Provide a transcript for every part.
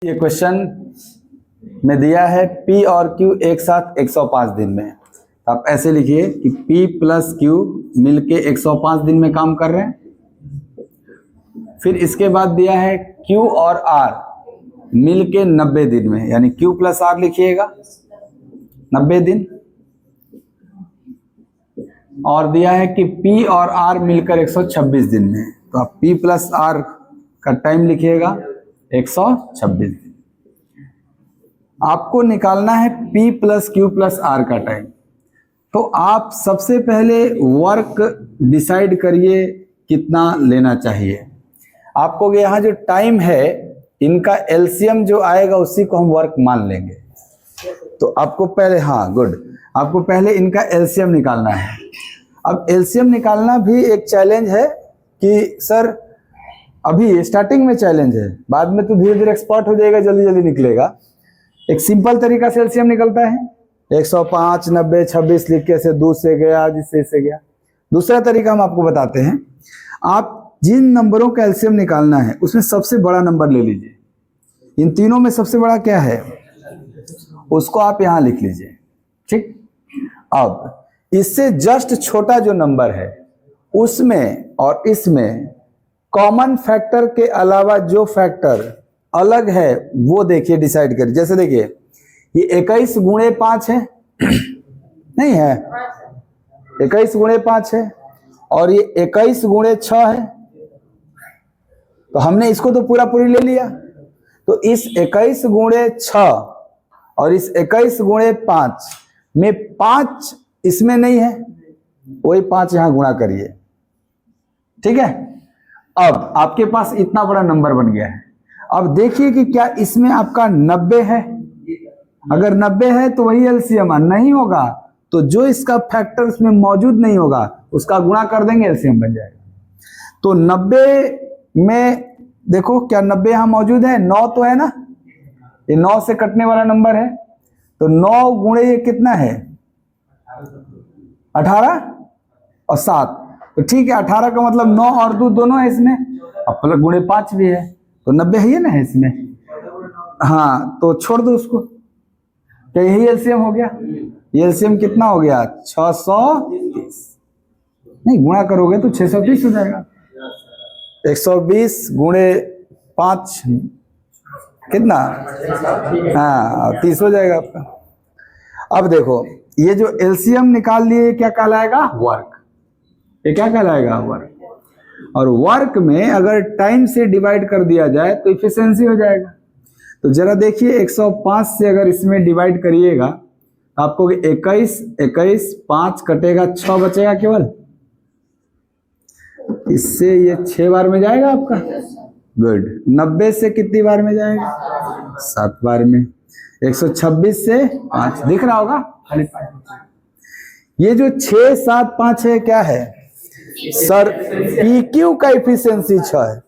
ये क्वेश्चन में दिया है P और Q एक साथ 105 दिन में। तो आप ऐसे लिखिए कि P प्लस Q मिलके 105 दिन में काम कर रहे हैं। फिर इसके बाद दिया है Q और R मिलके 90 दिन में, यानी Q प्लस R लिखिएगा 90 दिन। और दिया है कि P और R मिलकर 126 दिन में, तो आप P प्लस R का टाइम लिखिएगा 126 दिन। आपको निकालना है P plus Q plus R का टाइम। तो आप सबसे पहले वर्क डिसाइड करिए कितना लेना चाहिए आपको। यहाँ जो टाइम है इनका एलसीएम जो आएगा उसी को हम वर्क मान लेंगे। तो आपको पहले, हाँ गुड, आपको पहले इनका एलसीएम निकालना है। अब एलसीएम निकालना भी एक चैलेंज है कि सर अभी स्टार्टिंग में चैलेंज है, बाद में तो धीरे धीरे एक्सपर्ट हो जाएगा, जल्दी जल्दी निकलेगा। एक सिंपल तरीका से एलसीएम निकलता है 105, 90, 26 लिख के से 2 से गया, जिससे से गया। दूसरा तरीका हम आपको बताते हैं। आप जिन नंबरों का एलसीएम निकालना है उसमें सबसे बड़ा नंबर ले लीजिए। इन तीनों में सबसे बड़ा क्या है उसको आप यहां लिख लीजिए, ठीक। अब इससे जस्ट छोटा जो नंबर है उसमें और इसमें कॉमन फैक्टर के अलावा जो फैक्टर अलग है वो देखिए, डिसाइड करिए। जैसे देखिए ये 21 गुणे 5 है नहीं है, 21 गुणे 5 है, और ये 21 गुणे 6 है। तो हमने इसको तो पूरा पूरी ले लिया। तो इस 21 गुणे 6 और इस 21 गुणे 5 में 5 इसमें नहीं है, वही 5 यहां गुणा करिए, ठीक है। अब आपके पास इतना बड़ा नंबर बन गया है। अब देखिए कि क्या इसमें आपका 90 है। अगर 90 है तो वही एलसीएम नहीं होगा, तो जो इसका फैक्टर उसमें मौजूद नहीं होगा उसका गुणा कर देंगे, एलसीएम बन जाएगा। तो 90 में देखो क्या 90 यहां मौजूद है, 9 तो है ना, ये 9 से कटने वाला नंबर है। तो 9 गुणे ये कितना है 18 और 7, तो ठीक है। 18 का मतलब 9 और 2 दोनों है इसमें, अब प्लस गुणे 5 भी है, तो 90 है ना इसमें। हाँ तो छोड़ दो उसको, तो यही एलसीएम हो गया। ये एलसीएम कितना हो गया 630, नहीं गुणा करोगे तो 630 हो जाएगा। 120 गुणे 5 कितना, हाँ 30 हो जाएगा आपका। अब देखो ये जो एलसीएम निकाल लिए क्या कहलाएगा वर्क, ये क्या कहलाएगा वर्क। और वर्क में अगर टाइम से डिवाइड कर दिया जाए तो इफिशिएंसी हो जाएगा। तो जरा देखिए 105 से अगर इसमें डिवाइड करिएगा तो आपको 21, 5 कटेगा, 6 बचेगा केवल। इससे ये 6 बार में जाएगा आपका, गुड। 90 से कितनी बार में जाएगा 7 बार में। 126 से 5 दिख रहा होगा खाली 5। ये जो 6, 7, 5 है क्या है सर, PQ का इफिशिएंसी 6 है,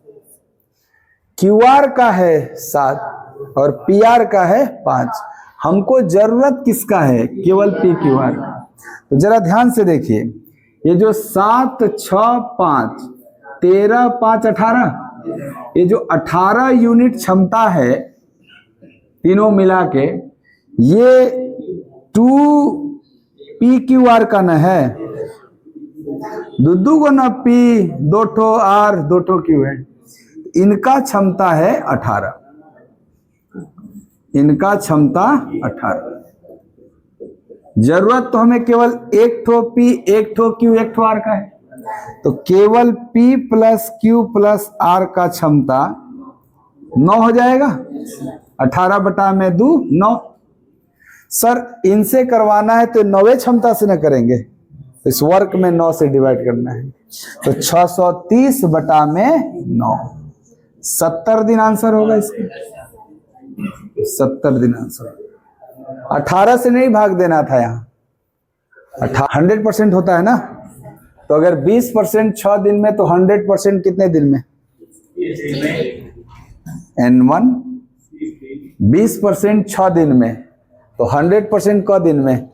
QR का है 7 और PR का है 5। हमको जरूरत किसका है, केवल PQR का। तो जरा ध्यान से देखिए, ये जो 7, 6, 5, 13, 5, 18, ये जो 18 यूनिट क्षमता है तीनों मिला के, ये 2 PQR का न है, दो को ना P, 2 ठो R, 2 ठो Q है। इनका क्षमता है 18, इनका क्षमता 18। जरूरत तो हमें केवल 1 ठो P, 1 ठो Q, 1 ठो R का है। तो केवल P plus Q plus R का क्षमता 9 हो जाएगा। 18 बटा में 2 9। सर इनसे करवाना है तो 9वें क्षमता से न करेंगे, इस वर्क में 9 से डिवाइड करना है। तो 630 बटा में 9, 70 दिन आंसर होगा इसका। 70 दिन आंसर। 18 से नहीं भाग देना था, यहाँ 100% होता है ना। तो अगर 20% 6 दिन में, तो 100% कितने दिन में N1। 20% 6 दिन में, तो 100% क दिन में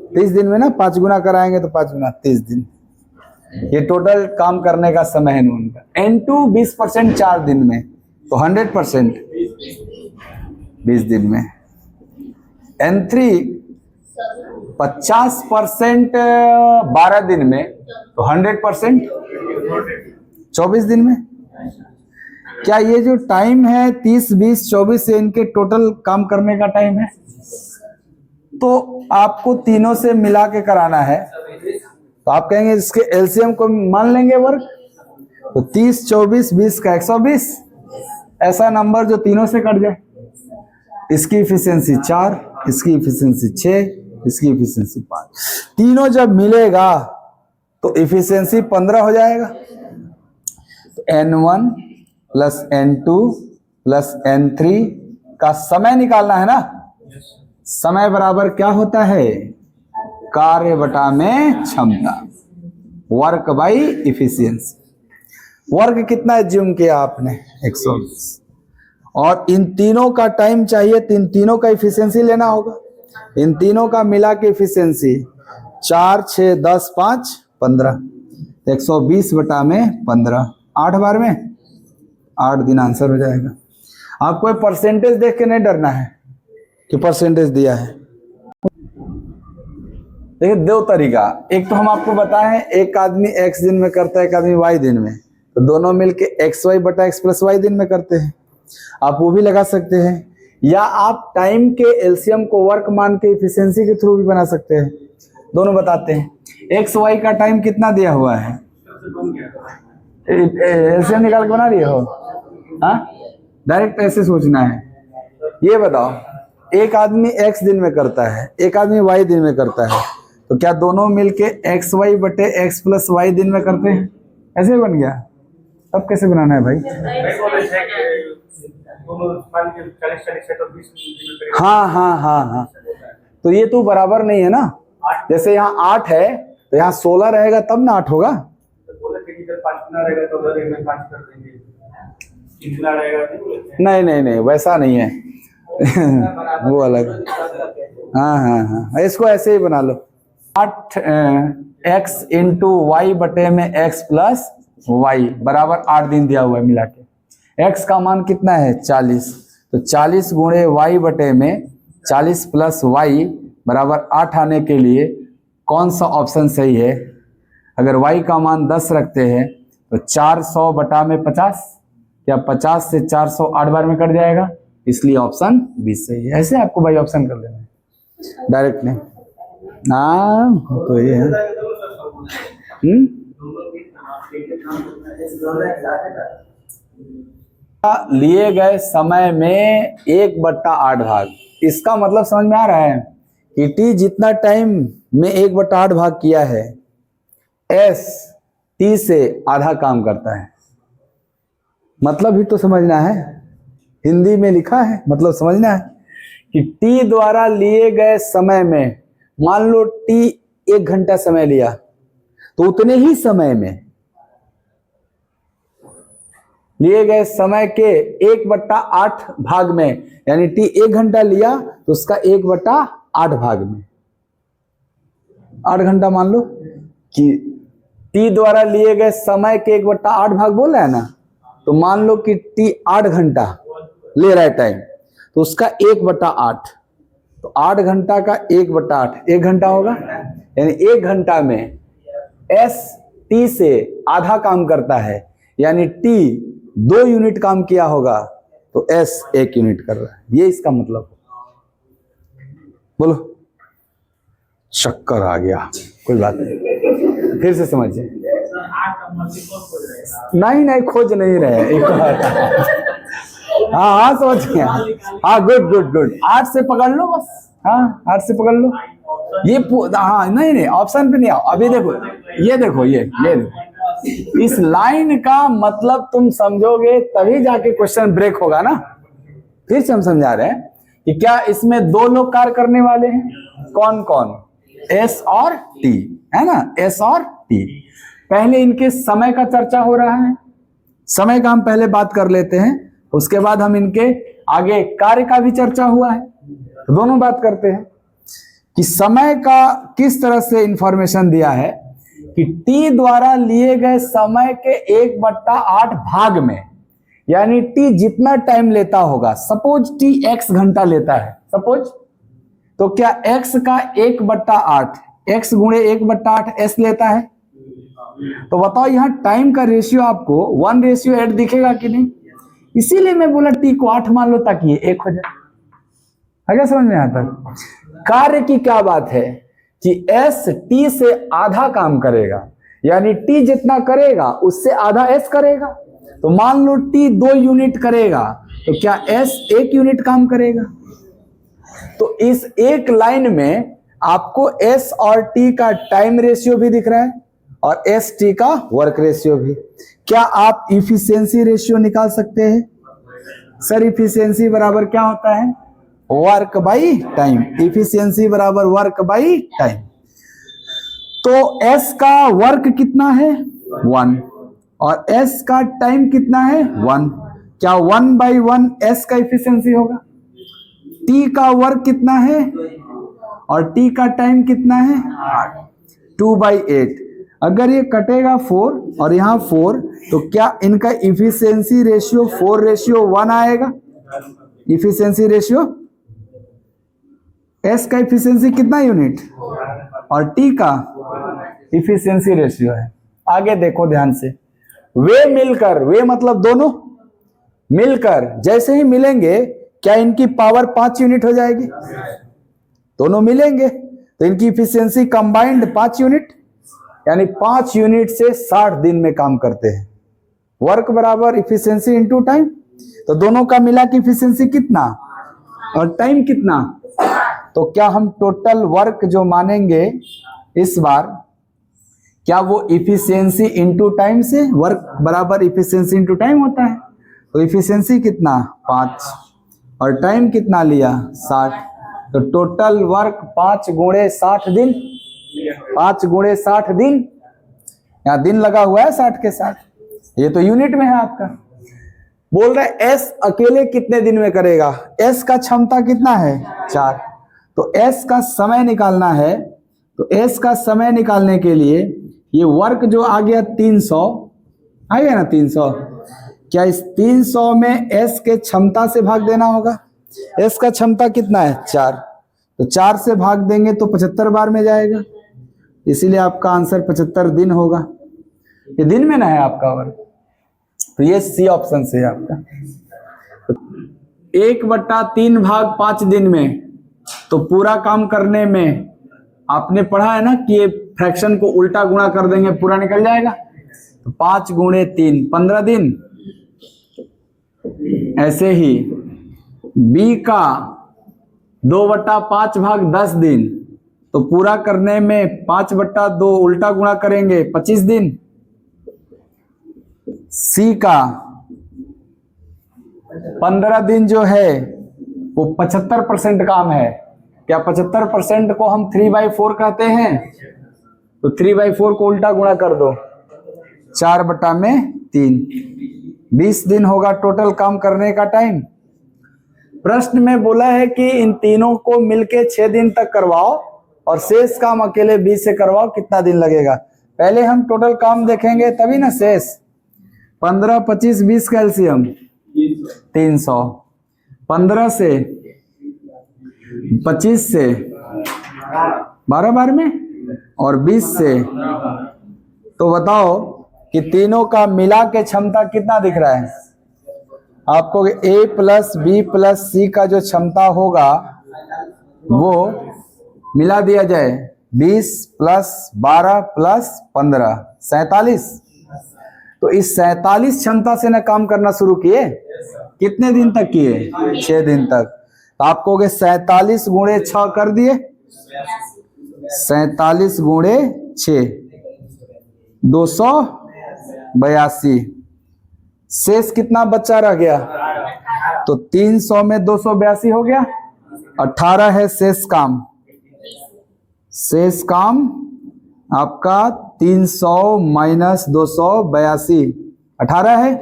30 दिन में ना, 5 गुना कराएंगे तो 5 गुना 30 दिन। ये टोटल काम करने का समय है उनका। N2 20% 4 दिन में, तो 100%। 20 दिन में। N3 50% 12 दिन में, तो 100% 24 दिन में। क्या ये जो टाइम है 30, 20, 24 से इनके टोटल काम करने का टाइम है? तो आपको तीनों से मिला के कराना है, तो आप कहेंगे इसके एलसीएम को मान लेंगे वर्क, तो 30, 24, 20 का 120, ऐसा नंबर जो तीनों से कट जाए। इसकी इफिशियंसी 4, इसकी इफिशियंसी 6, इसकी इफिशियंसी 5, तीनों जब मिलेगा तो इफिशियंसी 15 हो जाएगा। तो N1 plus N2 plus N3 का समय निकालना है ना। समय बराबर क्या होता है? कार्य बटा में क्षमता, वर्क बाई इफिशियंसी। वर्क कितना एज्यूम किया आपने? 120। और इन तीनों का टाइम चाहिए, इन तीनों का इफिशियंसी लेना होगा। इन तीनों का मिला के इफिशियंसी 4, 6, 10, 5, 15, 120 बटा में 15, 8 बार में 8 दिन आंसर हो जाएगा। आपको परसेंटेज देख के नहीं डरना है कि परसेंटेज दिया है। देखिए दो तरीका, एक तो हम आपको बताएं एक आदमी x दिन में करता है, एक आदमी y दिन में, तो दोनों मिलके xy बटा x प्लस y दिन में करते हैं। आप वो भी लगा सकते हैं, या आप टाइम के एलसीएम को वर्क मान के इफिशियंसी के थ्रू भी बना सकते हैं। दोनों बताते हैं। एक्स वाई का टाइम कितना दिया हुआ है? एलसीएम निकाल के बना रही हो? हाँ, डायरेक्ट ऐसे सोचना है। ये बताओ, एक आदमी x दिन में करता है, एक आदमी y दिन में करता है, तो क्या दोनों मिलके एक्स वाई बटे x प्लस y दिन में करते हैं? ऐसे बन गया। तब कैसे बनाना है भाई? हाँ हाँ हाँ हाँ, तो ये तो बराबर नहीं है ना। जैसे यहाँ 8 है तो यहाँ 16 रहेगा तब ना 8 होगा। नहीं नहीं नहीं, वैसा नहीं है। वो अलग। हाँ हाँ हाँ, इसको ऐसे ही बना लो। 8x इंटू वाई बटे में x प्लस वाई बराबर 8 दिन दिया हुआ है मिला के। x का मान कितना है? 40, तो 40 गुणे y बटे में 40 प्लस y बराबर 8 आने के लिए कौन सा ऑप्शन सही है? अगर y का मान 10 रखते हैं तो 400 बटा में 50, या 50 से 400 8 बार में कट जाएगा, इसलिए ऑप्शन 20 सही है। ऐसे आपको भाई ऑप्शन कर लेना है डायरेक्ट नहीं। हाँ तो ये है। लिए गए समय में 1/8 भाग, इसका मतलब समझ में आ रहा है कि टी जितना टाइम में 1/8 भाग किया है, एस टी से आधा काम करता है। मतलब भी तो समझना है, हिंदी में लिखा है, मतलब समझना है कि टी द्वारा लिए गए समय में, मान लो टी 1 घंटा समय लिया, तो उतने ही समय में लिए गए समय के 1/8 भाग में, यानी टी 1 घंटा लिया तो उसका 1/8 भाग में 8 घंटा मान लो कि टी द्वारा लिए गए समय के 1/8 भाग बोल रहा है ना, तो मान लो कि टी 8 घंटा ले रहा है टाइम, तो उसका 1/8, तो 8 घंटा का 1/8 1 घंटा होगा, यानी 1 घंटा में एस टी से आधा काम करता है, यानी टी 2 यूनिट काम किया होगा तो एस 1 यूनिट कर रहा है। ये इसका मतलब। बोलो, चक्कर आ गया, कोई बात नहीं, फिर से समझिए। नहीं नहीं, खोज नहीं रहे। हाँ हाँ समझ गया। हाँ गुड गुड गुड, 8 से पकड़ लो बस। हाँ 8 से पकड़ लो। ये हाँ नहीं नहीं, ऑप्शन पे नहीं आओ। अभी देखो, ये देखो, ये देखो, इस लाइन का मतलब तुम समझोगे तभी जाके क्वेश्चन ब्रेक होगा ना। फिर से हम समझा रहे हैं कि क्या इसमें 2 लोग कार्य करने वाले हैं। कौन कौन? एस और टी, है ना, एस और टी। पहले इनके समय का चर्चा हो रहा है, समय का हम पहले बात कर लेते हैं, उसके बाद हम इनके आगे कार्य का भी चर्चा हुआ है, तो दोनों बात करते हैं कि समय का किस तरह से इंफॉर्मेशन दिया है कि टी द्वारा लिए गए समय के 1/8 भाग में, यानी टी जितना टाइम लेता होगा, सपोज टी x घंटा लेता है सपोज, तो क्या x का 1/8 x गुणे 1/8 s लेता है? तो बताओ यहाँ टाइम का रेशियो आपको 1:8 दिखेगा कि नहीं? इसीलिए मैं बोला टी को 8 मान लो ताकि ये 1 हो जाए। आगे समझ में आता है? कार्य की क्या बात है कि s t से आधा काम करेगा, यानी t जितना करेगा उससे आधा s करेगा। तो मान लो t 2 यूनिट करेगा तो क्या s 1 यूनिट काम करेगा? तो इस एक लाइन में आपको s और t का टाइम रेशियो भी दिख रहा है और एस टी का वर्क रेशियो भी। क्या आप इफिशियंसी रेशियो निकाल सकते हैं? सर इफिशियंसी बराबर क्या होता है? Work by time. इफिशियंसी बराबर वर्क बाई टाइम। तो एस का वर्क कितना है? 1 और एस का टाइम कितना है? 1। क्या 1/1 एस का इफिशियंसी होगा? टी का वर्क कितना है और टी का टाइम कितना है? 2/8। अगर ये कटेगा 4 और यहाँ 4 तो क्या इनका इफिशियंसी रेशियो 4:1 आएगा? इफिशियंसी रेशियो एस का इफिशियंसी कितना यूनिट और टी का इफिशियंसी रेशियो है। आगे देखो ध्यान से, वे मिलकर, वे मतलब दोनों मिलकर जैसे ही मिलेंगे क्या इनकी पावर 5 यूनिट हो जाएगी? दोनों मिलेंगे तो इनकी इफिशियंसी कंबाइंड 5 यूनिट, यानी 5 यूनिट से 60 दिन में काम करते हैं। वर्क बराबर इफिशियंसी इनटू टाइम। तो दोनों का मिला के इफिशियंसी कितना और टाइम कितना? तो क्या हम टोटल वर्क जो मानेंगे इस बार, क्या वो इफिशियंसी इनटू टाइम से? वर्क बराबर इफिशियंसी इनटू टाइम होता है। तो इफिशियंसी कितना? 5 और टाइम कितना लिया? 60। तो टोटल वर्क 5 गुणे 60 दिन, 5 गुणे 60 दिन, यहां दिन लगा हुआ है 60 के साथ, ये तो यूनिट में है आपका। बोल रहे एस अकेले कितने दिन में करेगा? एस का क्षमता कितना है? 4। तो एस का समय निकालना है, तो एस का समय निकालने के लिए ये वर्क जो आ गया 300 आ गया ना 300, क्या इस 300 में एस के क्षमता से भाग देना होगा? एस का क्षमता कितना है? 4। तो 4 से भाग देंगे तो 75 बार में जाएगा, इसीलिए आपका आंसर 75 दिन होगा। ये दिन में ना है आपका वर्क, तो ये सी ऑप्शन से है आपका। 1/3 भाग 5 दिन में, तो पूरा काम करने में आपने पढ़ा है ना कि ये फ्रैक्शन को उल्टा गुणा कर देंगे पूरा निकल जाएगा। तो 5 गुणे 3 15 दिन। ऐसे ही बी का 2/5 भाग 10 दिन, तो पूरा करने में 5/2 उल्टा गुणा करेंगे 25 दिन। सी का 15 दिन जो है वो 75% काम है। क्या 75% को हम 3/4 कहते हैं? तो 3/4 को उल्टा गुणा कर दो, 4/3। 20 दिन होगा टोटल काम करने का टाइम। प्रश्न में बोला है कि इन तीनों को मिलके 6 दिन तक करवाओ और शेष काम अकेले 20 से करवाओ, कितना दिन लगेगा? पहले हम टोटल काम देखेंगे तभी ना शेष। 15, 25, 20 का एलसीएम 300। 15 से 25 से 12 बार में और 20 से, तो बताओ कि तीनों का मिला के क्षमता कितना दिख रहा है आपको? ए प्लस बी प्लस सी का जो क्षमता होगा वो मिला दिया जाए 20 प्लस 12 प्लस 15 47। तो इस 47 क्षमता से ना काम करना शुरू किए। कितने दिन तक किए? 6 दिन तक। तो आपको 47 गुणे 6 कर दिए, 47 गुणे 6 282। शेष कितना बच्चा रह गया? तो 300 में 282 हो गया। 18 है शेष काम। शेष काम आपका 300 माइनस 282 18 है।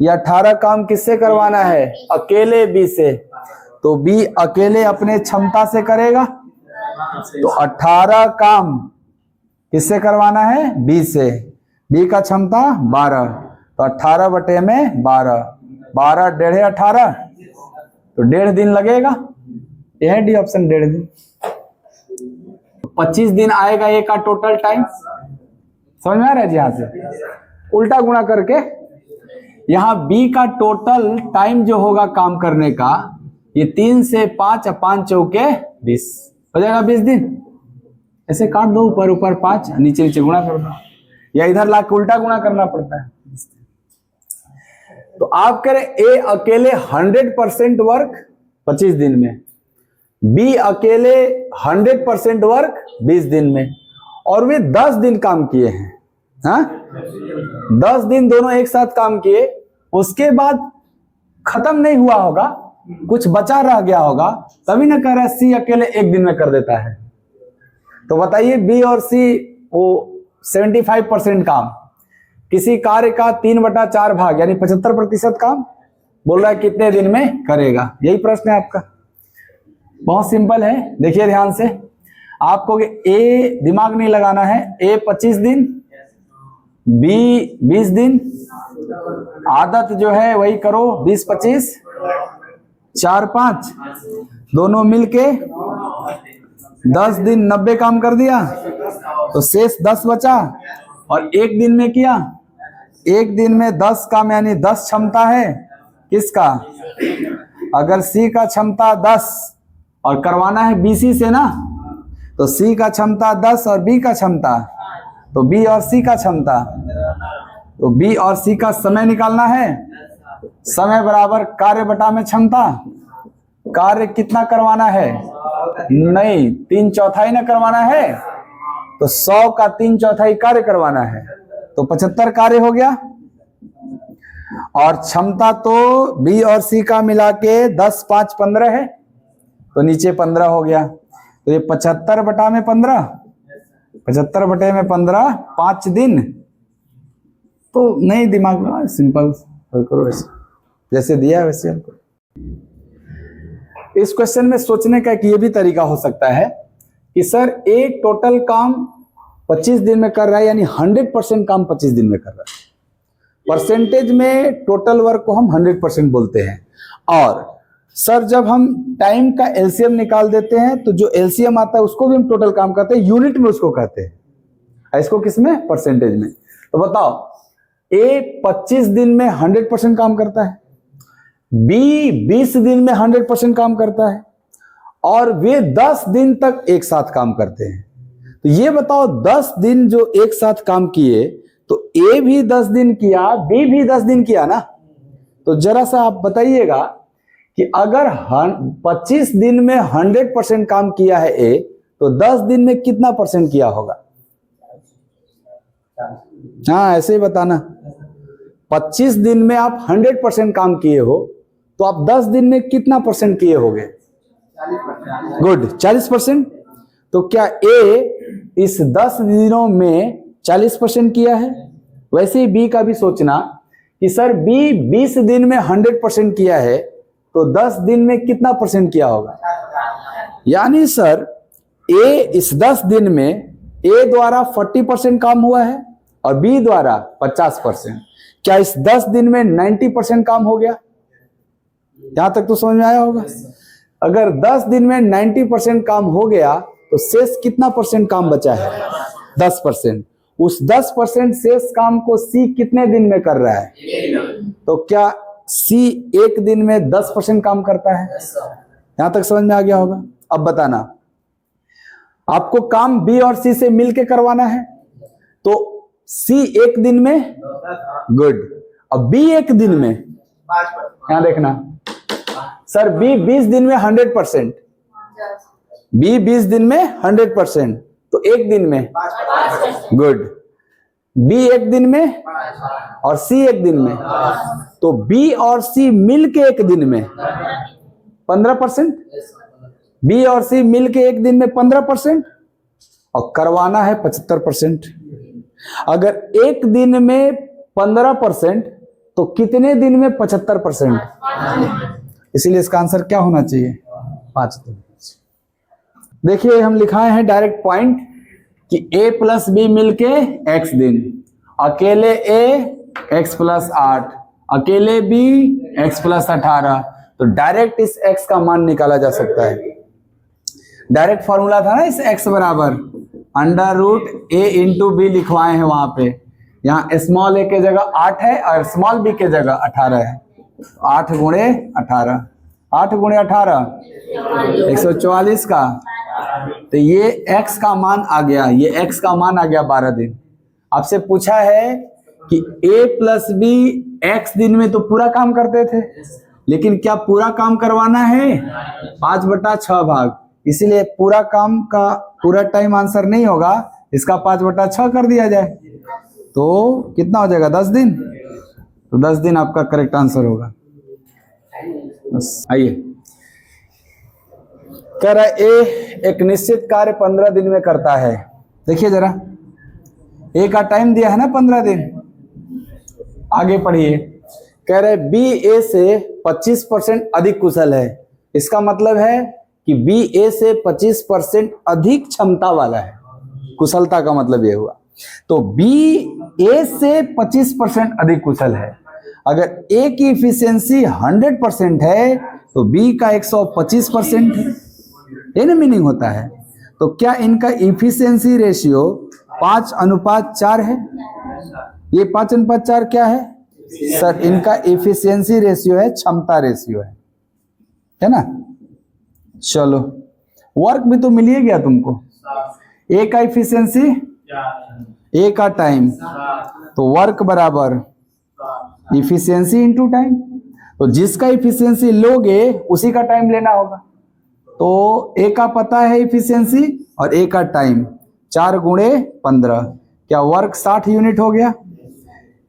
ये 18 काम किससे करवाना है? अकेले बी से। तो बी अकेले अपने क्षमता से करेगा, तो 18 काम किससे करवाना है? बी से। बी का क्षमता 12, तो 18 बटे में 12, 12 डेढ़े 18, तो 1.5 दिन लगेगा। यह है डी ऑप्शन, 1.5 दिन। 25 दिन आएगा ये का टोटल टाइम। समझ में आ रहा है जी? यहां से उल्टा गुणा करके यहां बी का टोटल टाइम जो होगा काम करने का, ये 3 से 5, 5 चौके 20 हो जाएगा, 20 दिन। ऐसे काट दो, ऊपर ऊपर 5, नीचे नीचे गुणा कर दो, या इधर ला के उल्टा गुणा करना पड़ता है। तो आप कह रहे ए अकेले 100% वर्क 25 दिन में, बी अकेले 100% वर्क 20 दिन में, और वे 10 दिन काम किए हैं। हाँ, 10 दिन दोनों एक साथ काम किए, उसके बाद खत्म नहीं हुआ होगा, कुछ बचा रह गया होगा, तभी ना कह रहा है सी अकेले 1 दिन में कर देता है। तो बताइए बी और सी वो 75% काम, किसी कार्य का 3/4 भाग यानी 75% काम बोल रहा है कितने दिन में करेगा। यही प्रश्न है आपका, बहुत सिंपल है। देखिए ध्यान से, आपको ए दिमाग नहीं लगाना है, ए 25 दिन, बी 20 दिन, आदत जो है वही करो 20-25, 4-5 दोनों मिलके 10 दिन 90 काम कर दिया, तो शेष 10 बचा, और 1 दिन में किया। 1 दिन में 10 काम यानी 10 क्षमता है किसका? अगर सी का क्षमता 10 और करवाना है बीसी से ना, तो सी का क्षमता 10 और बी का क्षमता, तो बी और सी का क्षमता, तो बी और सी का समय निकालना है। समय बराबर कार्य बटा में क्षमता। कार्य कितना करवाना है? नहीं, 3/4 ना करवाना है, तो 100 का 3/4 कार्य करवाना है, तो 75 कार्य हो गया। और क्षमता तो बी और सी का मिला के 10, 5, 15 है, तो नीचे 15 हो गया। तो ये 75 बटा में 15, 75 बटे में 15, 5 दिन। तो नहीं दिमाग में, सिंपल करो ऐसे, जैसे दिया है वैसे हमको। इस क्वेश्चन में सोचने का एक ये भी तरीका हो सकता है कि सर एक टोटल काम 25 दिन में कर रहा है, यानी 100% काम 25 दिन में कर रहा है। परसेंटेज में टोटल वर्क को हम 100% बोलते हैं, और सर जब हम टाइम का एलसीएम निकाल देते हैं तो जो एलसीएम आता है उसको भी हम टोटल काम कहते हैं, यूनिट में उसको कहते हैं। इसको किसमें? परसेंटेज में। तो बताओ, ए 25 दिन में 100% काम करता है, बी 20 दिन में 100% काम करता है, और वे 10 दिन तक एक साथ काम करते हैं। तो ये बताओ 10 दिन जो एक साथ काम किए, तो ए भी 10 दिन किया, बी भी 10 दिन किया ना। तो जरा सा आप बताइएगा कि अगर 25 दिन में 100% काम किया है ए, तो 10 दिन में कितना परसेंट किया होगा? हाँ, ऐसे ही बताना। 25 दिन में आप 100% काम किए हो, तो आप 10 दिन में कितना परसेंट किए होगे? गुड, 40%। तो क्या ए इस 10 दिनों में 40% किया है? वैसे ही बी का भी सोचना कि सर बी 20 दिन में 100% किया है, तो 10 दिन में कितना परसेंट किया होगा? यानी सर ए इस 10 दिन में ए द्वारा 40% काम हुआ है और बी द्वारा 50%। क्या इस 10 दिन में 90% काम हो गया? यहां तक तो समझ में आया होगा। अगर 10 दिन में 90% काम हो गया, तो शेष कितना परसेंट काम बचा है? 10%। उस 10% शेष काम को सी कितने दिन में कर रहा है? तो क्या सी 1 दिन में 10% काम करता है? यहां तक समझ में आ गया होगा। अब बताना, आपको काम बी और सी से मिलके करवाना है, तो सी 1 दिन में, गुड, अब बी 1 दिन में, यहां देखना सर बी 20 दिन में 100%, बी 20 दिन में 100%, तो 1 दिन में, गुड, बी 1 दिन में और सी 1 दिन में, तो बी और सी मिलके 1 दिन में 15%, बी और सी मिलके 1 दिन में 15%, और करवाना है 75%। अगर 1 दिन में 15%, तो कितने दिन में 75%? इसीलिए इसका आंसर क्या होना चाहिए? 5 दिन। देखिए हम लिखाए हैं डायरेक्ट पॉइंट कि a प्लस बी मिलके x दिन, अकेले a x प्लस 8, अकेले b x प्लस 18। तो डायरेक्ट इस x का मान निकाला जा सकता है। डायरेक्ट फॉर्मूला था ना इस x बराबर under root a into B लिखवाए हैं वहां पे। यहाँ स्मॉल a के जगह 8 है और स्मॉल b के जगह 18 है। 8 गुणे 18, 8 गुणे 18 144 का। तो ये x का मान आ गया, ये x का मान आ गया 12 दिन। आपसे पूछा है कि a प्लस बी x दिन में तो पूरा काम करते थे, लेकिन क्या पूरा काम करवाना है? 5/6 भाग। इसीलिए पूरा काम का पूरा टाइम आंसर नहीं होगा, इसका 5/6 कर दिया जाए तो कितना हो जाएगा? 10 दिन। तो 10 दिन आपका करेक्ट आंसर होगा। आइए, कह रहा है ए एक निश्चित कार्य 15 दिन में करता है। देखिए जरा, ए का टाइम दिया है ना 15 दिन। आगे पढ़िए, कह रहे बी ए से 25% अधिक कुशल है। इसका मतलब है कि बी ए से 25% अधिक क्षमता वाला है। कुशलता का मतलब यह हुआ। तो बी ए से 25% अधिक कुशल है। अगर ए की इफिशियंसी 100% है तो बी का 125% है। ये ना मीनिंग होता है। तो क्या इनका इफिशियंसी रेशियो 5:4 है? ये 5:4 क्या है सर? इनका इफिशियंसी रेशियो है, क्षमता रेशियो है ना। चलो, वर्क भी तो मिल ही गया तुमको। ए का इफिशियंसी, ए का टाइम, तो वर्क बराबर इफिशियंसी इंटू टाइम। तो जिसका इफिशियंसी लोगे उसी का टाइम लेना होगा। तो ए का पता है इफिशियंसी और ए का टाइम, 4 गुणे 15। क्या वर्क 60 यूनिट हो गया?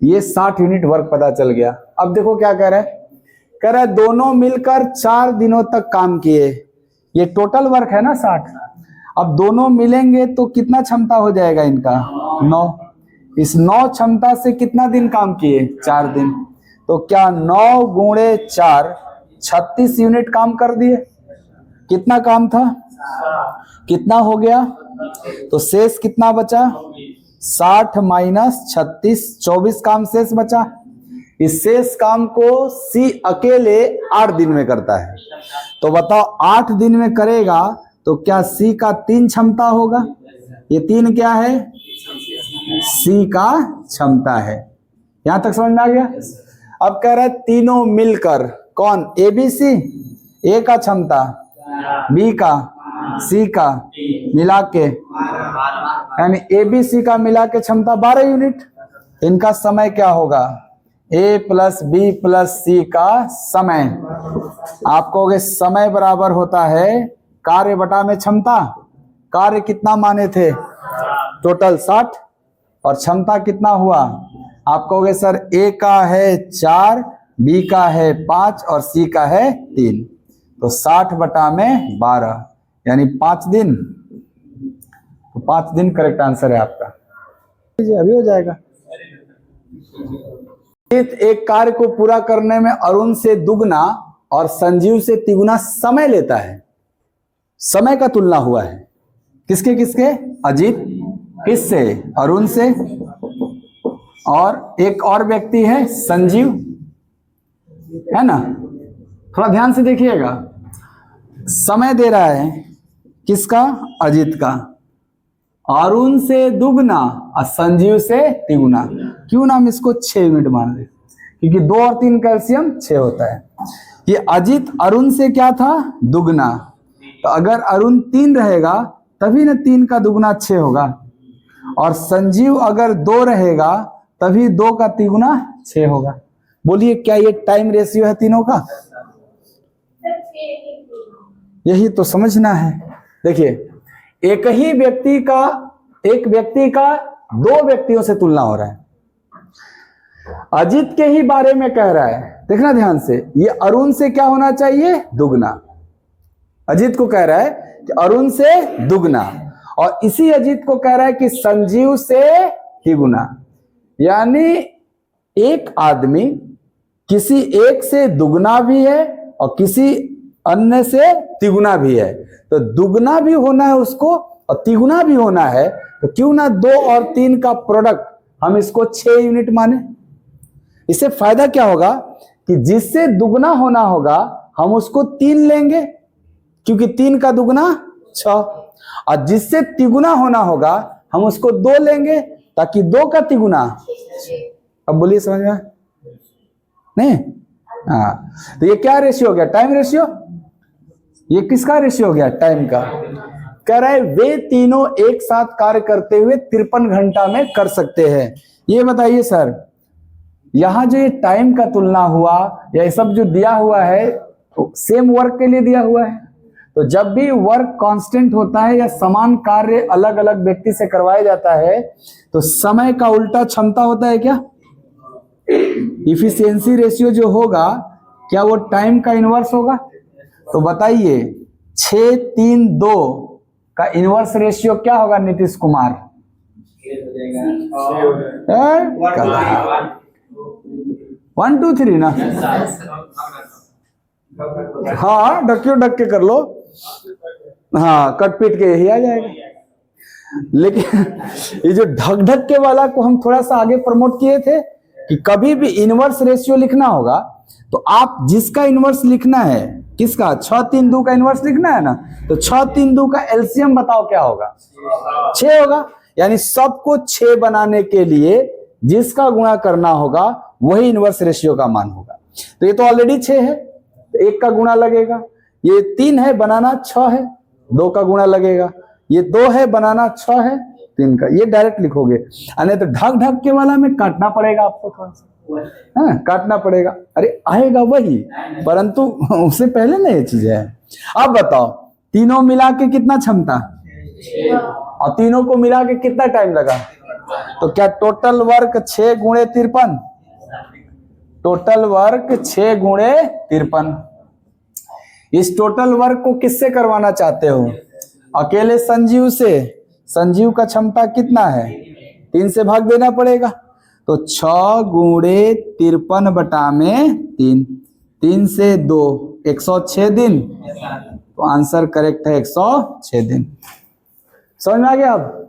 ये 60 यूनिट वर्क पता चल गया। अब देखो क्या कह रहा है, कह रहा है दोनों मिलकर 4 दिनों तक काम किए। ये टोटल वर्क है ना 60। अब दोनों मिलेंगे तो कितना क्षमता हो जाएगा इनका? 9। इस 9 क्षमता से कितना दिन काम किए? 4 दिन। तो क्या 9 गुणे 4 36 यूनिट काम कर दिए। कितना काम था? कितना हो गया? तो शेष कितना बचा? 60 माइनस 36, 24 काम शेष बचा। इस शेष काम को सी अकेले 8 दिन में करता है। तो बताओ 8 दिन में करेगा तो क्या सी का 3 क्षमता होगा? ये 3 क्या है? सी का क्षमता है। यहां तक समझ में आ गया? अब कह रहा है तीनों मिलकर, कौन? ए बी सी, ए का क्षमता, बी का, सी का मिला के, यानी ए बी सी का मिला के क्षमता 12 यूनिट। इनका समय क्या होगा? ए प्लस बी प्लस सी का समय। आप कहोगे समय बराबर होता है कार्य बटा में क्षमता। कार्य कितना माने थे? टोटल 60। और क्षमता कितना हुआ? आप कहोगे सर ए का है 4, बी का है 5 और सी का है 3। तो 60 बटा में 12 यानी 5 दिन। तो 5 दिन करेक्ट आंसर है आपका। अभी हो जाएगा। एक कार्य को पूरा करने में अरुण से दुगना और संजीव से तिगुना समय लेता है। समय का तुलना हुआ है किसके किसके? अजीत किससे? अरुण से, और एक और व्यक्ति है संजीव, है ना। थोड़ा ध्यान से देखिएगा, समय दे रहा है किसका? अजीत का। अरुण से दुगना और संजीव से तिगुना। क्यों ना हम इसको 6 यूनिट मान ले, क्योंकि 2 और 3 कैल्शियम 6 होता है। ये अजीत अरुण से क्या था? दुगना। तो अगर अरुण 3 रहेगा तभी ना 3 का दुगना 6 होगा। और संजीव अगर 2 रहेगा तभी 2 का तिगुना 6 होगा। बोलिए क्या ये टाइम रेशियो है तीनों का? यही तो समझना है। देखिए, एक व्यक्ति का 2 व्यक्तियों से तुलना हो रहा है। अजीत के ही बारे में कह रहा है, देखना ध्यान से। ये अरुण से क्या होना चाहिए? दुगना। अजीत को कह रहा है कि अरुण से दुगना, और इसी अजीत को कह रहा है कि संजीव से तिगुना। यानी एक आदमी किसी एक से दुगना भी है और किसी अन्य से तिगुना भी है। तो दुगना भी होना है उसको और तिगुना भी होना है, तो क्यों ना 2 और 3 का प्रोडक्ट हम इसको 6 यूनिट माने। इससे फायदा क्या होगा कि जिससे दुगना होना होगा हम उसको 3 लेंगे, क्योंकि 3 का दुगना 6, और जिससे तिगुना होना होगा हम उसको 2 लेंगे, ताकि 2 का तिगुना। अब बोलिए समझ में नहीं? हाँ, तो ये क्या रेशियो हो गया? Time ratio. ये किसका रेशियो हो गया? टाइम का। कह रहे वे तीनों एक साथ कार्य करते हुए 53 घंटा में कर सकते हैं। ये बताइए सर, यहां जो ये टाइम का तुलना हुआ, या सब जो दिया हुआ है तो सेम वर्क के लिए दिया हुआ है। तो जब भी वर्क कांस्टेंट होता है या समान कार्य अलग अलग व्यक्ति से करवाया जाता है, तो समय का उल्टा क्षमता होता है क्या? इफिशियंसी रेशियो जो होगा, क्या वो टाइम का इनवर्स होगा? तो बताइए 6, 3, 2 का इनवर्स रेशियो क्या होगा नीतीश कुमार? 1 2 3 ना? हाँ, ढक के कर लो। हाँ, कट पीट के यही आ जाएगा। लेकिन ये जो ढक के वाला को हम थोड़ा सा आगे प्रमोट किए थे कि कभी भी इनवर्स रेशियो लिखना होगा तो आप जिसका इनवर्स लिखना है, किसका? 6, 3, 2 का इनवर्स लिखना है ना, तो 6, 3, 2 का एलसीएम बताओ क्या होगा? 6 होगा। यानी सबको 6 बनाने के लिए जिसका गुणा करना होगा वही इनवर्स रेशियो का मान होगा। तो ये तो ऑलरेडी 6 है, तो 1 का गुणा लगेगा। ये 3 है, बनाना 6 है, 2 का गुणा लगेगा। ये 2 है, बनाना 6 है, 3 का। ये डायरेक्ट लिखोगे, नहीं तो ढक के वाला में काटना पड़ेगा आपको थोड़ा सा। हाँ, काटना पड़ेगा। अरे आएगा वही, परंतु उससे पहले ना ये चीज है। अब बताओ, तीनों मिला के कितना क्षमता, और तीनों को मिला के कितना टाइम लगा? तो क्या टोटल वर्क 6 गुणे 53? टोटल वर्क 6 गुणे 53। इस टोटल वर्क को किससे करवाना चाहते हो? अकेले संजीव से। संजीव का क्षमता कितना है? 3 से भाग देना पड़ेगा। तो 6 गुणे 53 बटा में 3, 3 से 2, 106 दिन। तो आंसर करेक्ट है 106 दिन। समझ में आ गया अब?